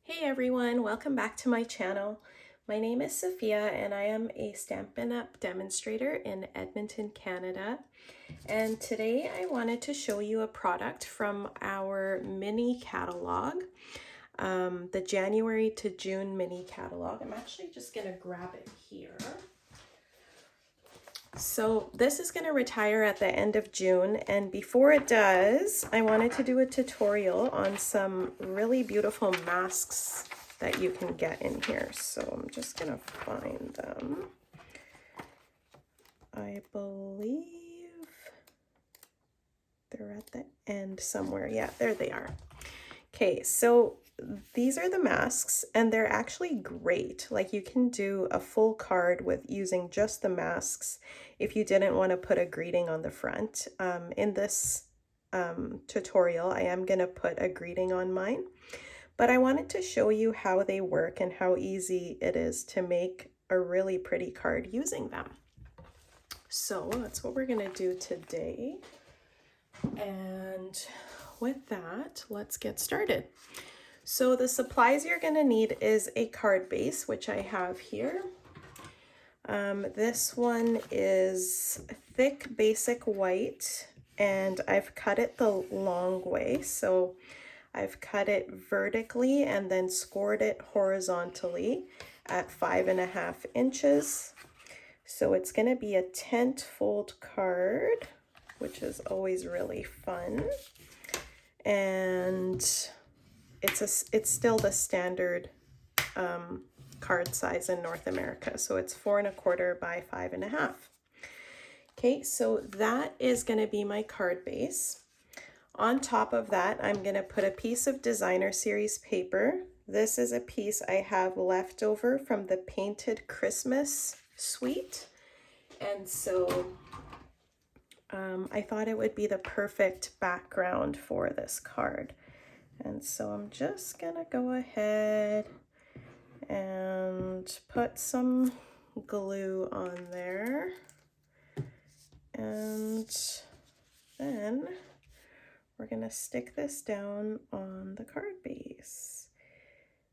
Hey everyone, welcome back to my channel. My name is Sophia and I am a Stampin Up demonstrator in Edmonton, Canada. And today I wanted to show you a product from our mini catalog, the January to June mini catalog. I'm actually just gonna grab it here. So this is going to retire at the end of June, and before it does, I wanted to do a tutorial on some really beautiful masks that you can get in here. So I'm just going to find them. I believe they're at the end somewhere. Yeah, there they are. Okay, so these are the masks and they're actually great. Like you can do a full card with using just the masks if you didn't want to put a greeting on the front. In this tutorial, I am going to put a greeting on mine, but I wanted to show you how they work and how easy it is to make a really pretty card using them. So that's what we're going to do today. And with that, let's get started. So the supplies you're going to need is a card base, which I have here. This one is thick basic white, and I've cut it the long way. So I've cut it vertically and then scored it horizontally at 5.5 inches. So it's going to be a tent fold card, which is always really fun. And it's still the standard card size in North America. So it's 4.25 by 5.5. Okay, so that is going to be my card base. On top of that, I'm going to put a piece of designer series paper. This is a piece I have left over from the Painted Christmas suite. And so I thought it would be the perfect background for this card. And so I'm just gonna go ahead and put some glue on there. And then we're gonna stick this down on the card base.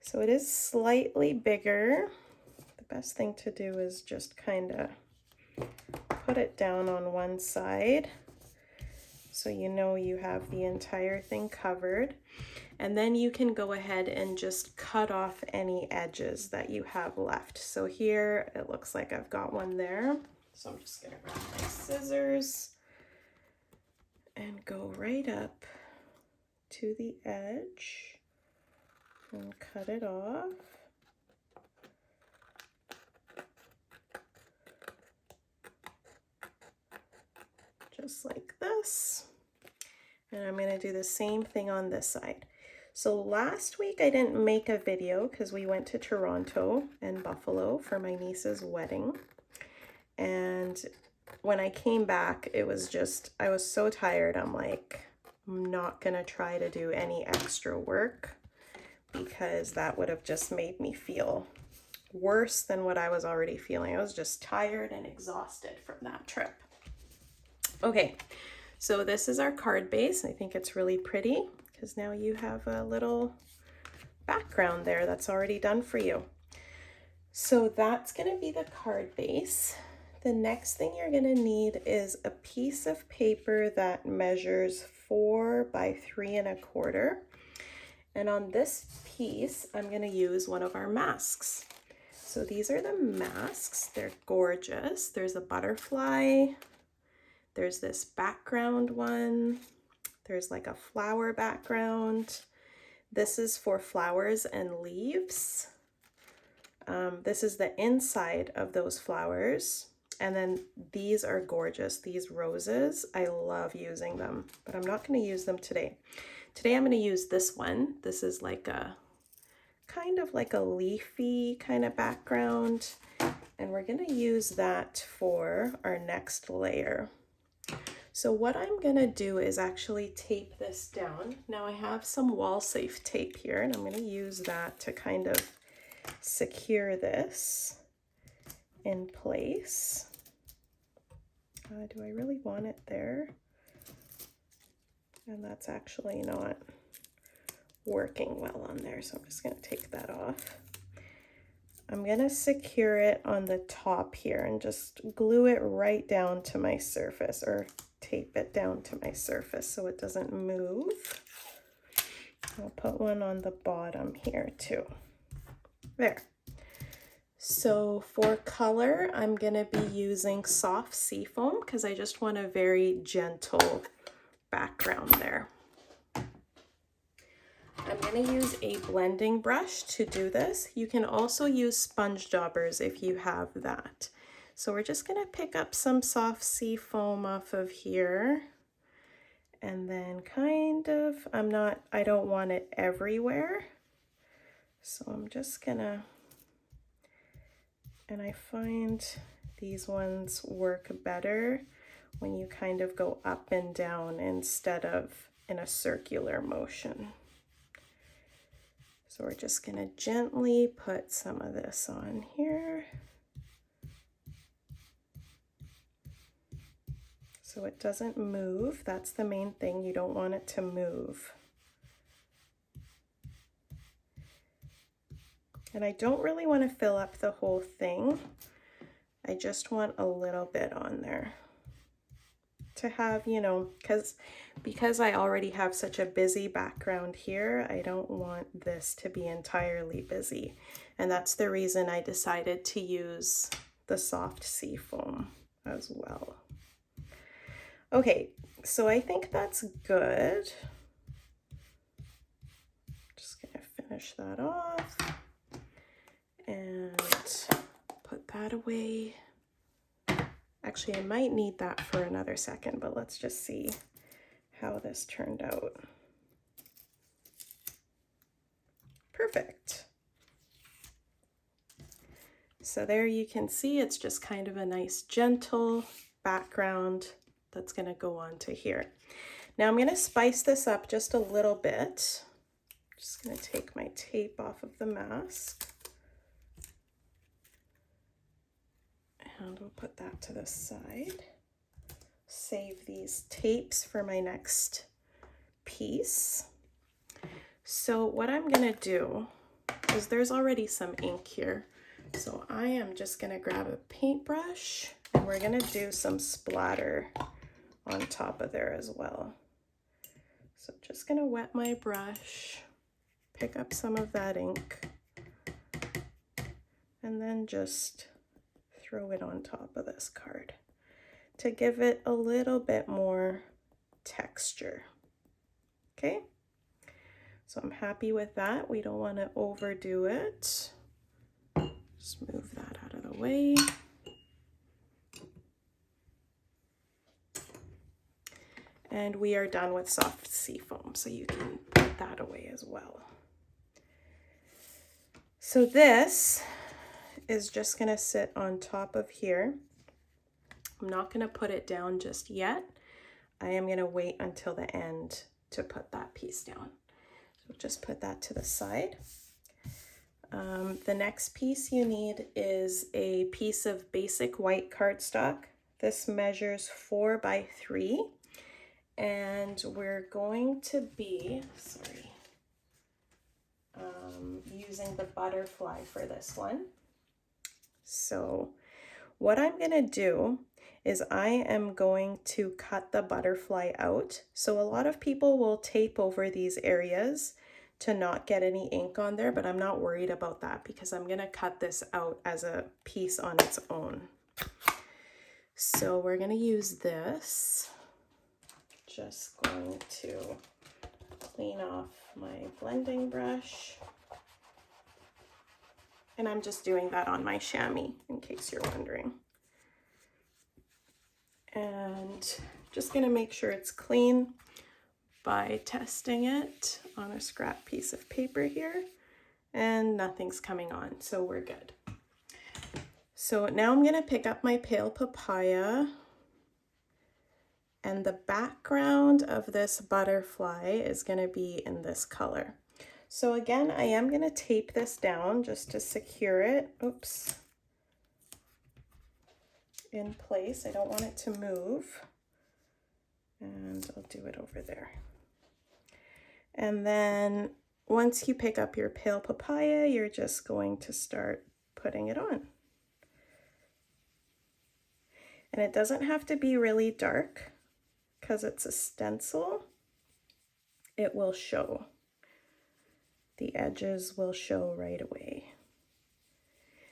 So it is slightly bigger. The best thing to do is just kind of put it down on one side so you know you have the entire thing covered. And then you can go ahead and just cut off any edges that you have left. So here it looks like I've got one there. So I'm just gonna grab my scissors and go right up to the edge and cut it off. Just like this. And I'm going to do the same thing on this side. So last week I didn't make a video because we went to Toronto and Buffalo for my niece's wedding. And when I came back, it was just, I was so tired. I'm like, I'm not going to try to do any extra work because that would have just made me feel worse than what I was already feeling. I was just tired and exhausted from that trip. Okay, so this is our card base. I think it's really pretty because now you have a little background there that's already done for you. So that's going to be the card base. The next thing you're going to need is a piece of paper that measures 4 by 3.25. And on this piece, I'm going to use one of our masks. So these are the masks. They're gorgeous. There's a butterfly. There's this background one. There's like a flower background. This is for flowers and leaves. This is the inside of those flowers. And then these are gorgeous. These roses, I love using them, but I'm not going to use them today. Today I'm going to use this one. This is like a kind of like a leafy kind of background. And we're going to use that for our next layer. So what I'm going to do is actually tape this down. Now I have some wall safe tape here and I'm going to use that to kind of secure this in place. Do I really want it there? And that's actually not working well on there. So I'm just going to take that off. I'm going to secure it on the top here and just glue it right down to my surface, or tape it down to my surface so it doesn't move. I'll put one on the bottom here too. There. So for color, I'm going to be using soft seafoam because I just want a very gentle background there. I'm going to use a blending brush to do this. You can also use sponge daubers if you have that. So we're just going to pick up some soft seafoam off of here. And then kind of, I don't want it everywhere. So I'm just gonna, and I find these ones work better when you kind of go up and down instead of in a circular motion. So we're just gonna gently put some of this on here. So it doesn't move. That's the main thing. You don't want it to move. And I don't really want to fill up the whole thing. I just want a little bit on there to have, you know, because I already have such a busy background here, I don't want this to be entirely busy. And that's the reason I decided to use the soft seafoam as well. Okay, so I think that's good. Just gonna finish that off and put that away. Actually, I might need that for another second, but let's just see how this turned out. Perfect. So there you can see it's just kind of a nice gentle background that's going to go on to here. Now I'm going to spice this up just a little bit. Just going to take my tape off of the mask. And we'll put that to the side. Save these tapes for my next piece. So what I'm going to do is there's already some ink here. So I am just going to grab a paintbrush and we're going to do some splatter on top of there as well. So just going to wet my brush, pick up some of that ink, and then just throw it on top of this card to give it a little bit more texture. Okay, so I'm happy with that. We don't want to overdo it. Just move that out of the way. And we are done with soft seafoam, so you can put that away as well. So this is just going to sit on top of here. I'm not going to put it down just yet. I am going to wait until the end to put that piece down. So just put that to the side. The next piece you need is a piece of basic white cardstock. This measures 4 by 3. And we're going to be, using the butterfly for this one. So what I'm going to do is I am going to cut the butterfly out. So a lot of people will tape over these areas to not get any ink on there, but I'm not worried about that because I'm going to cut this out as a piece on its own. So we're going to use this. Just going to clean off my blending brush. And I'm just doing that on my chamois, in case you're wondering. And just gonna make sure it's clean by testing it on a scrap piece of paper here. And nothing's coming on, so we're good. So now I'm gonna pick up my pale papaya. And the background of this butterfly is going to be in this color. So again, I am going to tape this down just to secure it. Oops. In place. I don't want it to move. And I'll do it over there. And then once you pick up your pale papaya, you're just going to start putting it on. And it doesn't have to be really dark because it's a stencil. It will show. The edges will show right away.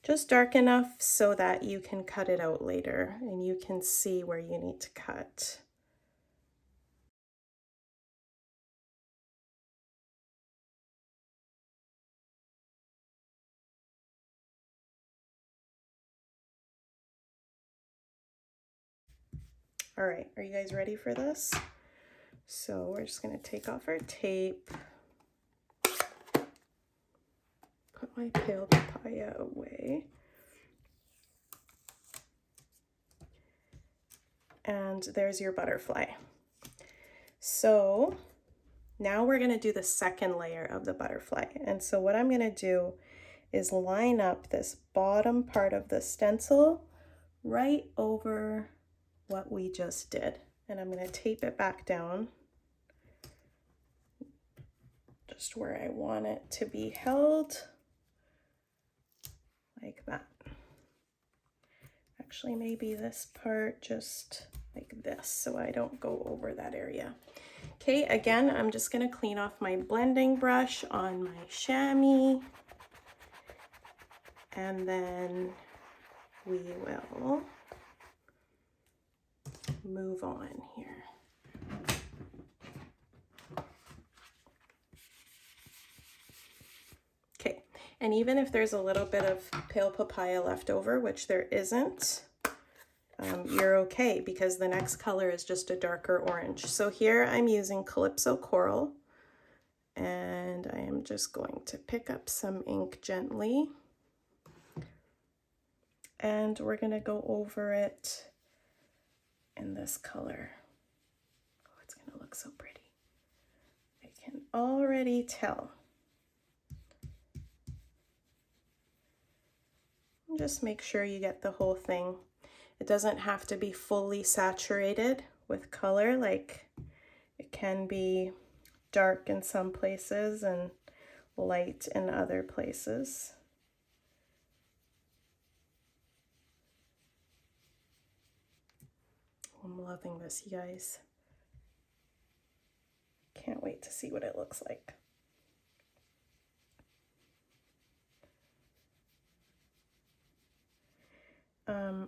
Just dark enough so that you can cut it out later and you can see where you need to cut. All right, are you guys ready for this? So we're just going to take off our tape, put my pale papaya away, and there's your butterfly. So now we're going to do the second layer of the butterfly. And so what I'm going to do is line up this bottom part of the stencil right over what we just did. And I'm going to tape it back down just where I want it to be held, like that. Actually, maybe this part just like this so I don't go over that area. Okay, again, I'm just going to clean off my blending brush on my chamois, and then we will move on here. Okay, and even if there's a little bit of pale papaya left over, which there isn't, you're okay because the next color is just a darker orange. So here I'm using Calypso Coral, and I am just going to pick up some ink gently, and we're going to go over it in this color. Oh, it's going to look so pretty. I can already tell. Just make sure you get the whole thing. It doesn't have to be fully saturated with color, like it can be dark in some places and light in other places. I'm loving this, you guys. Can't wait to see what it looks like.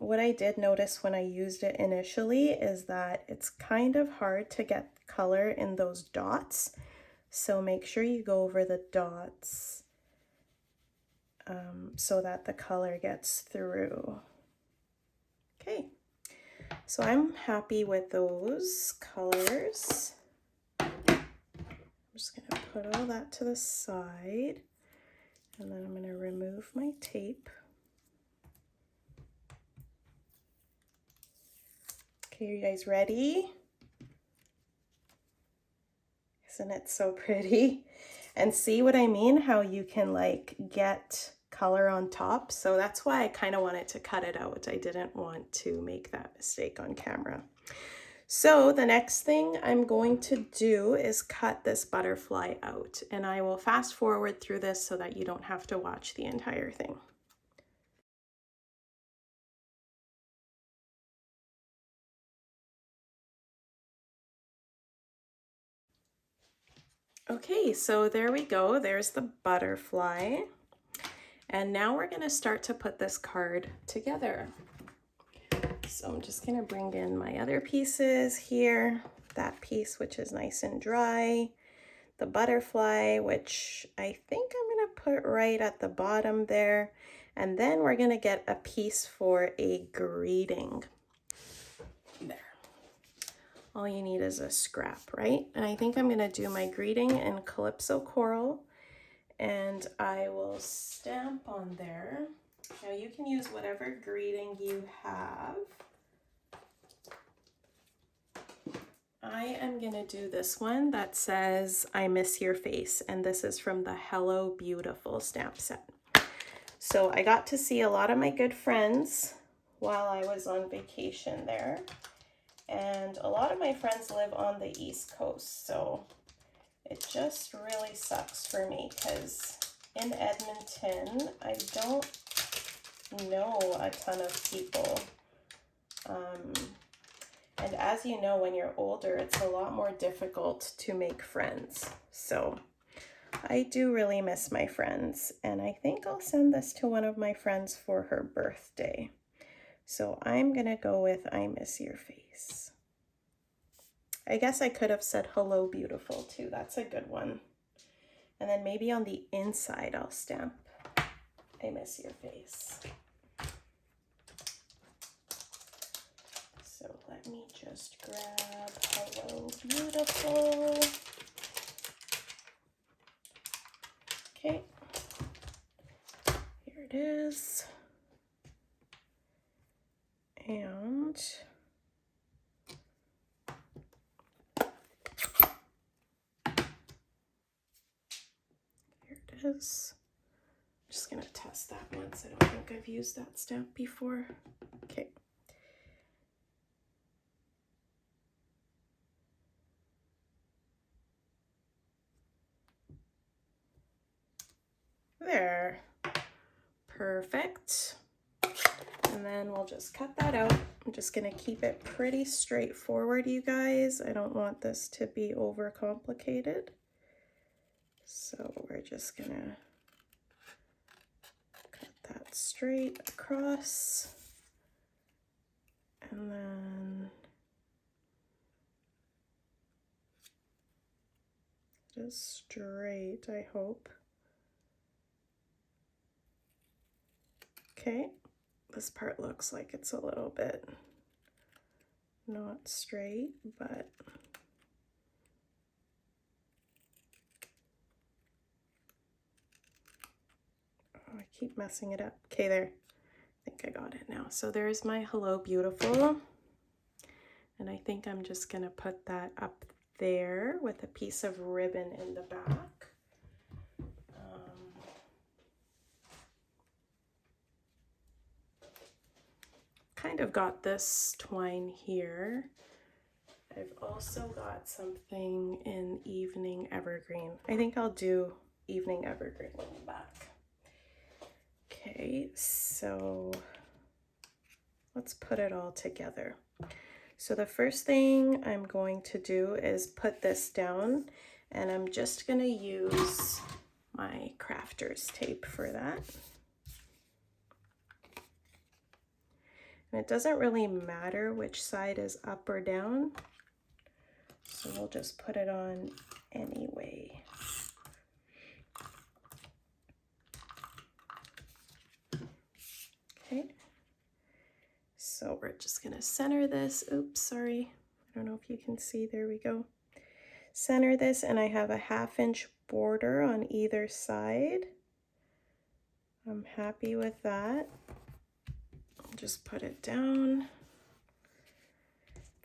What I did notice when I used it initially is that it's kind of hard to get color in those dots. So make sure you go over the dots so that the color gets through. Okay, so I'm happy with those colors. I'm just gonna put all that to the side, and then I'm gonna remove my tape. Okay, are you guys ready? Isn't it so pretty? And see what I mean? How you can like get color on top. So that's why I kind of wanted to cut it out. I didn't want to make that mistake on camera. So the next thing I'm going to do is cut this butterfly out, and I will fast forward through this so that you don't have to watch the entire thing. Okay, so there we go. There's the butterfly. And now we're going to start to put this card together. So I'm just going to bring in my other pieces here. That piece, which is nice and dry. The butterfly, which I think I'm going to put right at the bottom there. And then we're going to get a piece for a greeting. There. All you need is a scrap, right? And I think I'm going to do my greeting in Calypso Coral, and I will stamp on there. Now you can use whatever greeting you have. I am going to do this one that says, "I miss your face," and this is from the Hello Beautiful stamp set. So I got to see a lot of my good friends while I was on vacation there. And a lot of my friends live on the East Coast, so It just really sucks for me because in Edmonton, I don't know a ton of people. And as you know, when you're older, it's a lot more difficult to make friends. So I do really miss my friends, and I think I'll send this to one of my friends for her birthday. So I'm gonna go with I miss your face. I guess I could have said hello beautiful too. That's a good one. And then maybe on the inside I'll stamp I miss your face. So let me just grab hello beautiful. Okay, here it is. And here it is. I'm just gonna test that once. I don't think I've used that stamp before. Okay. There. Perfect. And then we'll just cut that out. I'm just gonna keep it pretty straightforward, you guys. I don't want this to be overcomplicated. So we're just gonna cut that straight across. And then just straight, I hope. Okay, this part looks like it's a little bit not straight, but oh, I keep messing it up. Okay, there. I think I got it now. So there's my hello beautiful. And I think I'm just gonna put that up there with a piece of ribbon in the back. Kind of got this twine here. I've also got something in Evening Evergreen. I think I'll do Evening Evergreen in the back. Okay, so let's put it all together. So the first thing I'm going to do is put this down, and I'm just gonna use my crafter's tape for that. And it doesn't really matter which side is up or down, so we'll just put it on anyway. Okay, so we're just gonna center this. Oops, sorry. I don't know if you can see, there we go. Center this, and I have a 1/2 inch border on either side. I'm happy with that. Just put it down.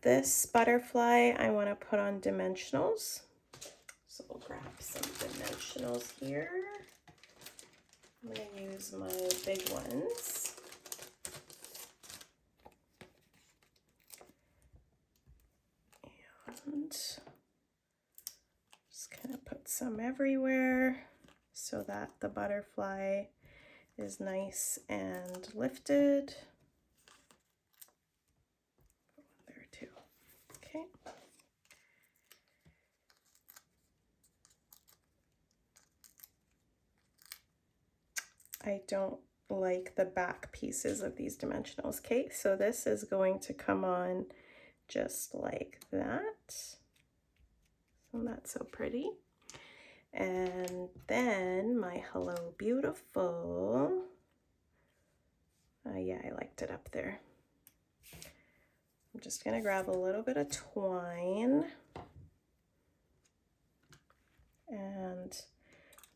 This butterfly I want to put on dimensionals. So we'll grab some dimensionals here. I'm going to use my big ones. And just kind of put some everywhere so that the butterfly is nice and lifted. There too. Okay. I don't like the back pieces of these dimensionals. Okay, so this is going to come on just like that. Isn't that so pretty? And then my hello beautiful. Yeah, I liked it up there. I'm just gonna grab a little bit of twine and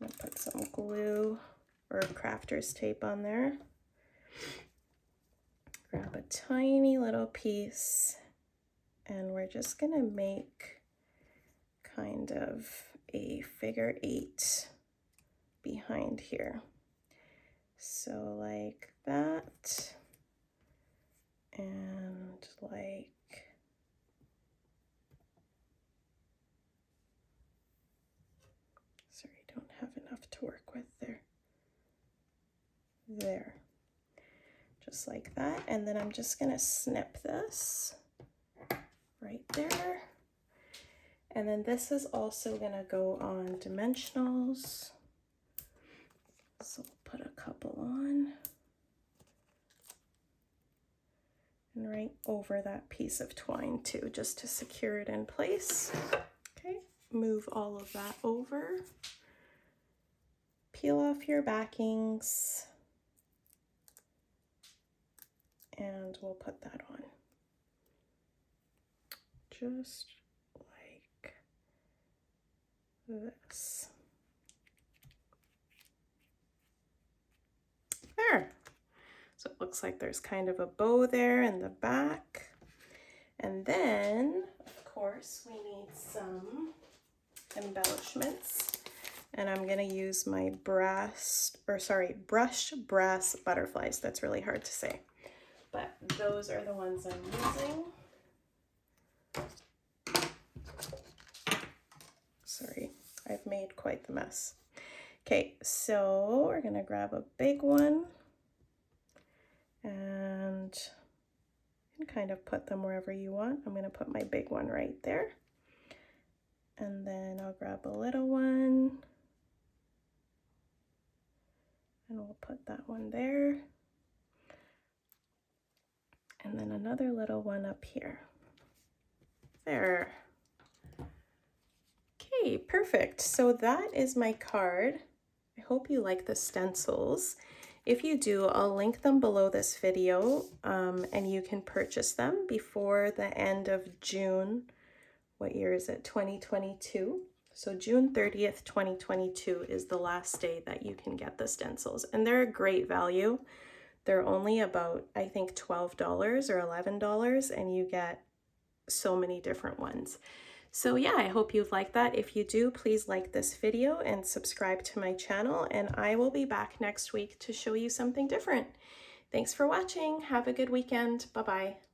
I'm gonna put some glue or crafter's tape on there. Grab a tiny little piece and we're just gonna make kind of a figure 8 behind here. So like that and like to work with there. There. Just like that. And then I'm just going to snip this right there. And then this is also going to go on dimensionals. So we'll put a couple on. And right over that piece of twine too, just to secure it in place. Okay, move all of that over. Peel off your backings. And we'll put that on. Just like this. There. So it looks like there's kind of a bow there in the back. And then, of course, we need some embellishments. And I'm going to use my brushed brass butterflies. That's really hard to say. But those are the ones I'm using. Sorry, I've made quite the mess. Okay, so we're going to grab a big one. And you can kind of put them wherever you want. I'm going to put my big one right there. And then I'll grab a little one. And we'll put that one there. And then another little one up here. There. Okay, perfect. So that is my card. I hope you like the stencils. If you do, I'll link them below this video, and you can purchase them before the end of June. What year is it? 2022. So June 30th, 2022 is the last day that you can get the stencils, and they're a great value. They're only about, I think, $12 or $11, and you get so many different ones. So yeah, I hope you've liked that. If you do, please like this video and subscribe to my channel, and I will be back next week to show you something different. Thanks for watching. Have a good weekend. Bye-bye.